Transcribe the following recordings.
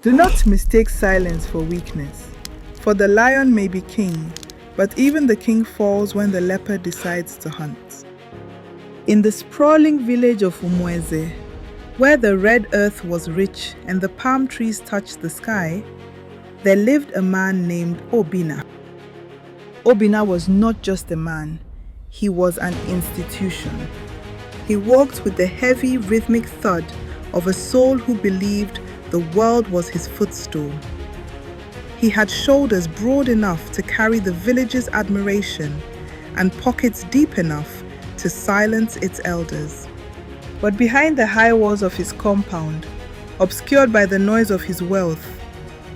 Do not mistake silence for weakness, for the lion may be king, but even the king falls when the leopard decides to hunt. In the sprawling village of Umweze, where the red earth was rich and the palm trees touched the sky, there lived a man named Obinna. Obinna was not just a man, he was an institution. He walked with the heavy rhythmic thud of a soul who believed the world was his footstool. He had shoulders broad enough to carry the village's admiration and pockets deep enough to silence its elders. But behind the high walls of his compound, obscured by the noise of his wealth,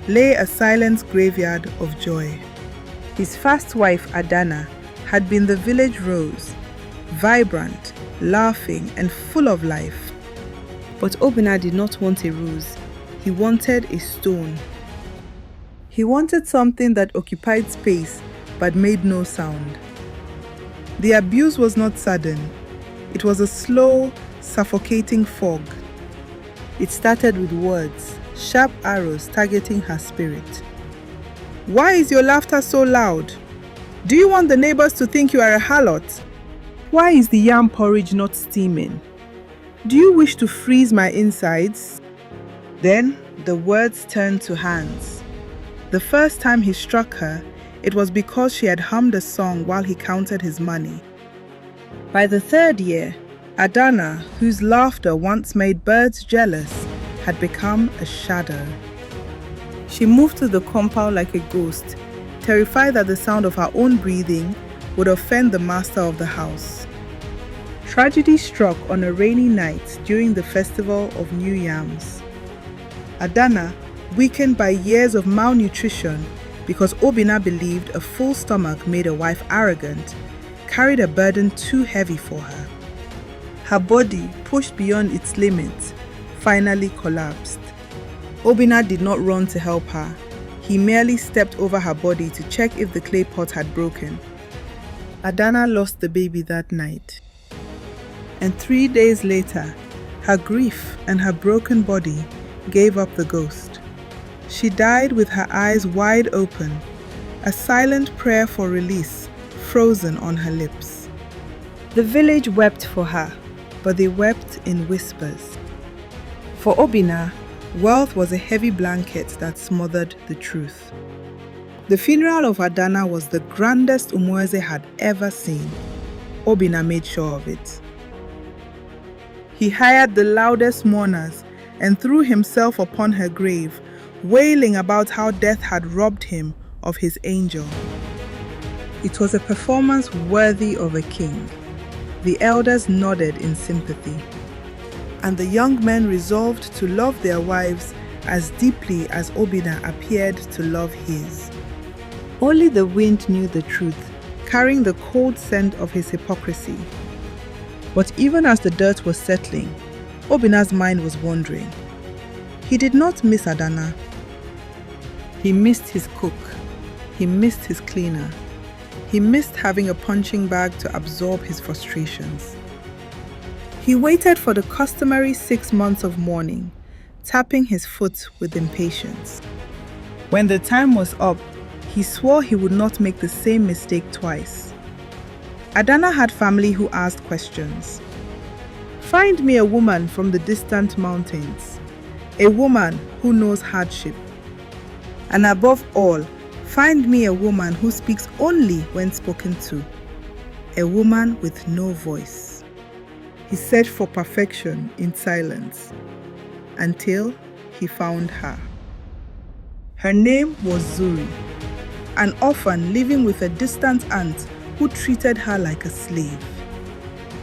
lay a silent graveyard of joy. His first wife, Adanna, had been the village rose, vibrant, laughing, and full of life. But Obinna did not want a rose. He wanted a stone. He wanted something that occupied space but made no sound. The abuse was not sudden. It was a slow, suffocating fog. It started with words, sharp arrows targeting her spirit. Why is your laughter so loud? Do you want the neighbors to think you are a harlot? Why is the yam porridge not steaming? Do you wish to freeze my insides? Then the words turned to hands. The first time he struck her, it was because she had hummed a song while he counted his money. By the third year, Adanna, whose laughter once made birds jealous, had become a shadow. She moved to the compound like a ghost, terrified that the sound of her own breathing would offend the master of the house. Tragedy struck on a rainy night during the festival of New Yams. Adanna, weakened by years of malnutrition because Obinna believed a full stomach made a wife arrogant, carried a burden too heavy for her. Her body, pushed beyond its limits, finally collapsed. Obinna did not run to help her. He merely stepped over her body to check if the clay pot had broken. Adanna lost the baby that night. And 3 days later, her grief and her broken body gave up the ghost. She died with her eyes wide open, a silent prayer for release frozen on her lips. The village wept for her, but they wept in whispers. For Obinna, wealth was a heavy blanket that smothered the truth. The funeral of Adanna was the grandest Umweze had ever seen. Obinna made sure of it. He hired the loudest mourners and threw himself upon her grave, wailing about how death had robbed him of his angel. It was a performance worthy of a king. The elders nodded in sympathy, and the young men resolved to love their wives as deeply as Obinna appeared to love his. Only the wind knew the truth, carrying the cold scent of his hypocrisy. But even as the dirt was settling, Obinna's mind was wandering. He did not miss Adanna. He missed his cook. He missed his cleaner. He missed having a punching bag to absorb his frustrations. He waited for the customary 6 months of mourning, tapping his foot with impatience. When the time was up, he swore he would not make the same mistake twice. Adanna had family who asked questions. Find me a woman from the distant mountains, a woman who knows hardship. And above all, find me a woman who speaks only when spoken to, a woman with no voice. He searched for perfection in silence until he found her. Her name was Zuri, an orphan living with a distant aunt who treated her like a slave.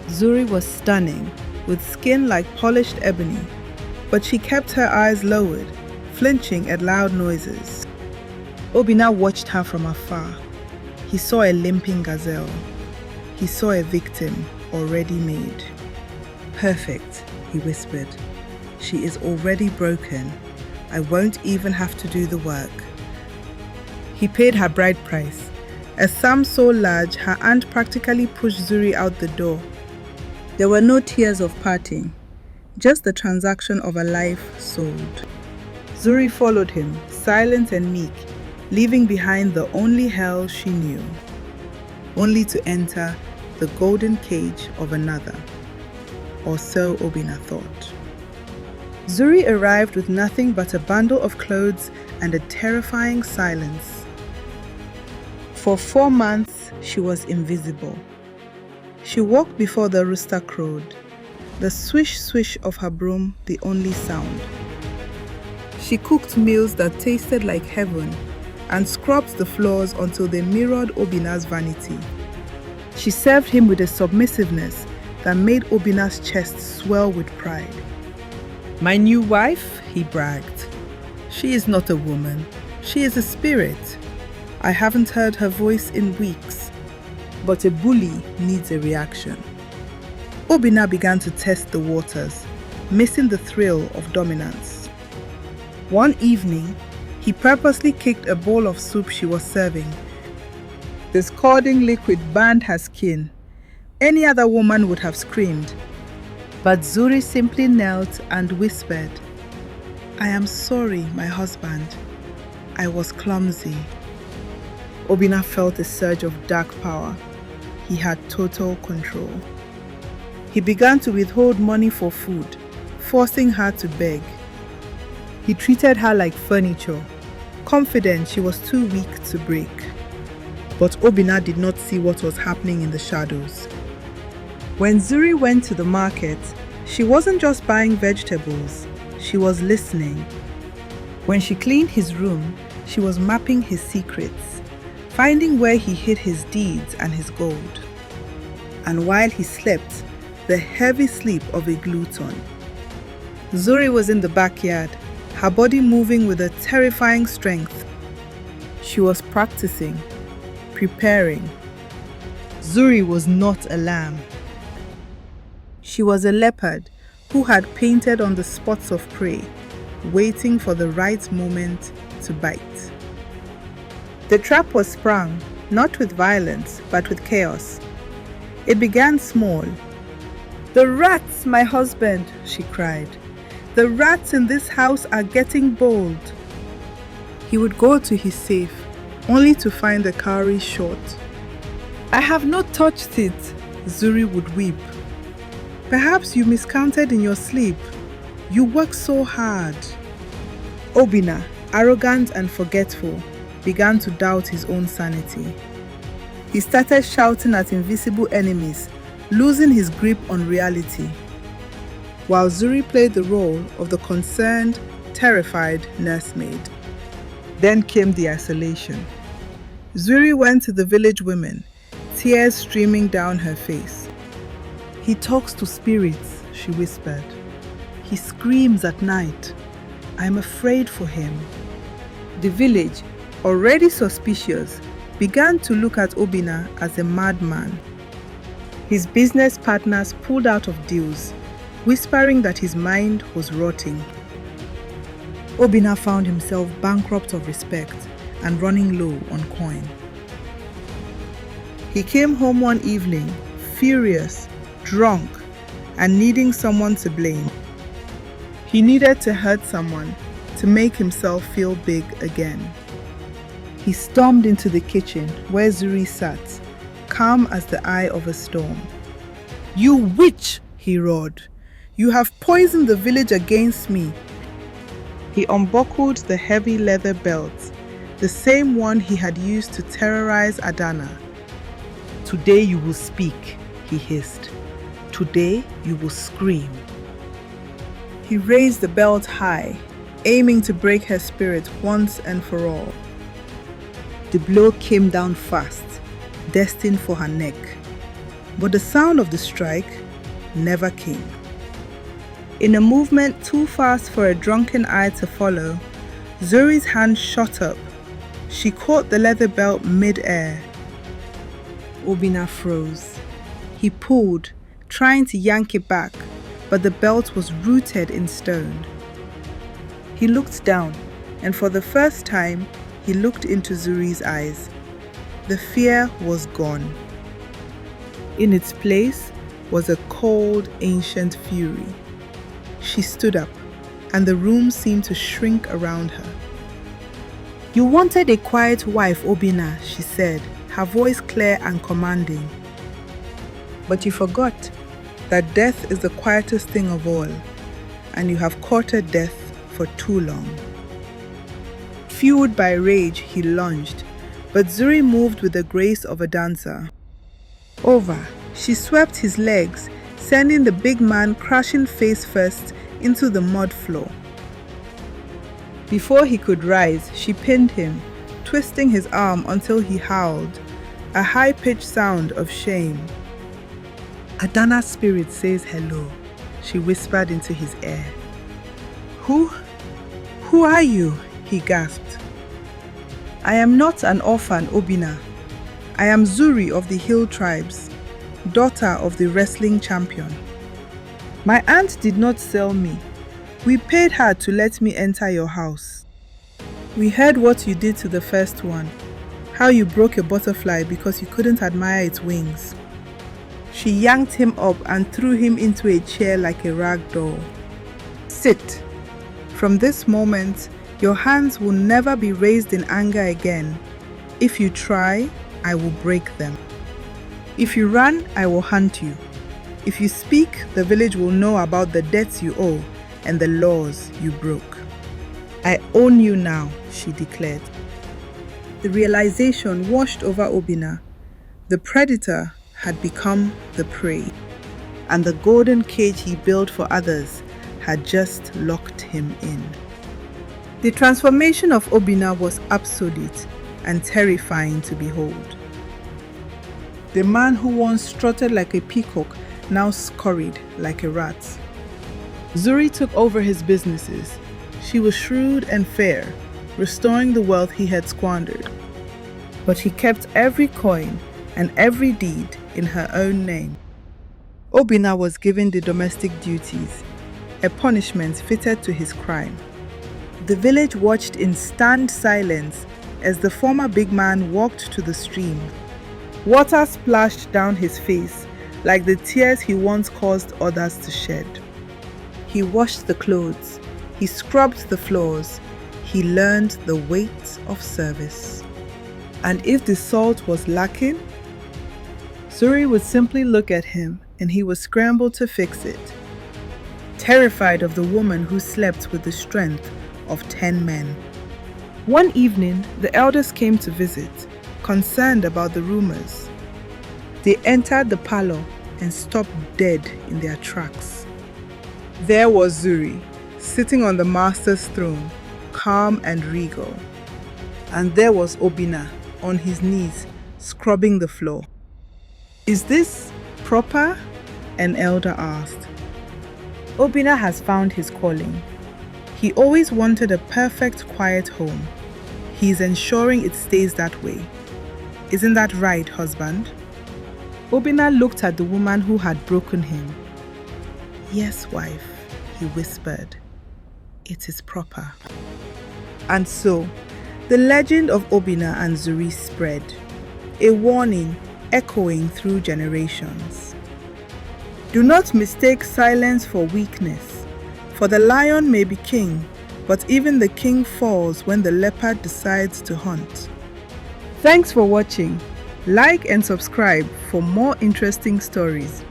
Zuri was stunning, with skin like polished ebony, but she kept her eyes lowered, flinching at loud noises. Obinna watched her from afar. He saw a limping gazelle. He saw a victim already made. Perfect, he whispered. She is already broken. I won't even have to do the work. He paid her bride price, a sum so large her aunt practically pushed Zuri out the door. There were no tears of parting, just the transaction of a life sold. Zuri followed him, silent and meek, leaving behind the only hell she knew, only to enter the golden cage of another, or so Obinna thought. Zuri arrived with nothing but a bundle of clothes and a terrifying silence. For 4 months, she was invisible. She walked before the rooster crowed, the swish-swish of her broom the only sound. She cooked meals that tasted like heaven and scrubbed the floors until they mirrored Obinna's vanity. She served him with a submissiveness that made Obinna's chest swell with pride. "My new wife," he bragged. "She is not a woman, she is a spirit. I haven't heard her voice in weeks." But a bully needs a reaction. Obinna began to test the waters, missing the thrill of dominance. One evening, he purposely kicked a bowl of soup she was serving. The scalding liquid burned her skin. Any other woman would have screamed. But Zuri simply knelt and whispered, "I am sorry, my husband. I was clumsy." Obinna felt a surge of dark power. He had total control. He began to withhold money for food, forcing her to beg. He treated her like furniture, confident she was too weak to break. But Obinna did not see what was happening in the shadows. When Zuri went to the market, she wasn't just buying vegetables, she was listening. When she cleaned his room, she was mapping his secrets, finding where he hid his deeds and his gold. And while he slept, the heavy sleep of a glutton. Zuri was in the backyard, her body moving with a terrifying strength. She was practicing, preparing. Zuri was not a lamb. She was a leopard who had painted on the spots of prey, waiting for the right moment to bite. The trap was sprung, not with violence, but with chaos. It began small. "The rats, my husband," she cried. "The rats in this house are getting bold." He would go to his safe, only to find the cowrie short. "I have not touched it," Zuri would weep. "Perhaps you miscounted in your sleep. You work so hard." Obinna, arrogant and forgetful, began to doubt his own sanity. He started shouting at invisible enemies, losing his grip on reality, while Zuri played the role of the concerned, terrified nursemaid. Then came the isolation. Zuri went to the village women, tears streaming down her face. "He talks to spirits," she whispered. "He screams at night. I'm afraid for him." The village, already suspicious, began to look at Obinna as a madman. His business partners pulled out of deals, whispering that his mind was rotting. Obinna found himself bankrupt of respect and running low on coin. He came home one evening, furious, drunk, and needing someone to blame. He needed to hurt someone to make himself feel big again. He stormed into the kitchen where Zuri sat, calm as the eye of a storm. "You witch!" he roared. "You have poisoned the village against me." He unbuckled the heavy leather belt, the same one he had used to terrorize Adanna. "Today you will speak," he hissed. "Today you will scream." He raised the belt high, aiming to break her spirit once and for all. The blow came down fast, destined for her neck. But the sound of the strike never came. In a movement too fast for a drunken eye to follow, Zuri's hand shot up. She caught the leather belt mid-air. Obinna froze. He pulled, trying to yank it back, but the belt was rooted in stone. He looked down, and for the first time, he looked into Zuri's eyes. The fear was gone. In its place was a cold, ancient fury. She stood up, and the room seemed to shrink around her. "You wanted a quiet wife, Obinna," she said, her voice clear and commanding. "But you forgot that death is the quietest thing of all, and you have courted death for too long." Fueled by rage, he lunged, but Zuri moved with the grace of a dancer. Over, she swept his legs, sending the big man crashing face first into the mud floor. Before he could rise, she pinned him, twisting his arm until he howled, a high-pitched sound of shame. "Adanna's spirit says hello," she whispered into his ear. Who are you?" he gasped. "I am not an orphan, Obinna. I am Zuri of the Hill Tribes, daughter of the wrestling champion. My aunt did not sell me. We paid her to let me enter your house. We heard what you did to the first one, how you broke a butterfly because you couldn't admire its wings." She yanked him up and threw him into a chair like a rag doll. "Sit. From this moment, your hands will never be raised in anger again. If you try, I will break them. If you run, I will hunt you. If you speak, the village will know about the debts you owe and the laws you broke. I own you now," she declared. The realization washed over Obinna. The predator had become the prey, and the golden cage he built for others had just locked him in. The transformation of Obinna was absolute and terrifying to behold. The man who once strutted like a peacock now scurried like a rat. Zuri took over his businesses. She was shrewd and fair, restoring the wealth he had squandered. But he kept every coin and every deed in her own name. Obinna was given the domestic duties, a punishment fitted to his crime. The village watched in stunned silence as the former big man walked to the stream. Water splashed down his face like the tears he once caused others to shed. He washed the clothes, he scrubbed the floors, he learned the weight of service. And if the salt was lacking, Zuri would simply look at him and he would scramble to fix it. Terrified of the woman who slept with the strength of 10 men. One evening, the elders came to visit, concerned about the rumors. They entered the parlor and stopped dead in their tracks. There was Zuri, sitting on the master's throne, calm and regal. And there was Obinna, on his knees, scrubbing the floor. "Is this proper?" an elder asked. Obinna has found his calling. He always wanted a perfect, quiet home. He is ensuring it stays that way. Isn't that right, husband? Obinna looked at the woman who had broken him. "Yes, wife," he whispered. "It is proper." And so, the legend of Obinna and Zuri spread, a warning echoing through generations. Do not mistake silence for weakness, for the lion may be king, but even the king falls when the leopard decides to hunt. Thanks for watching. Like and subscribe for more interesting stories.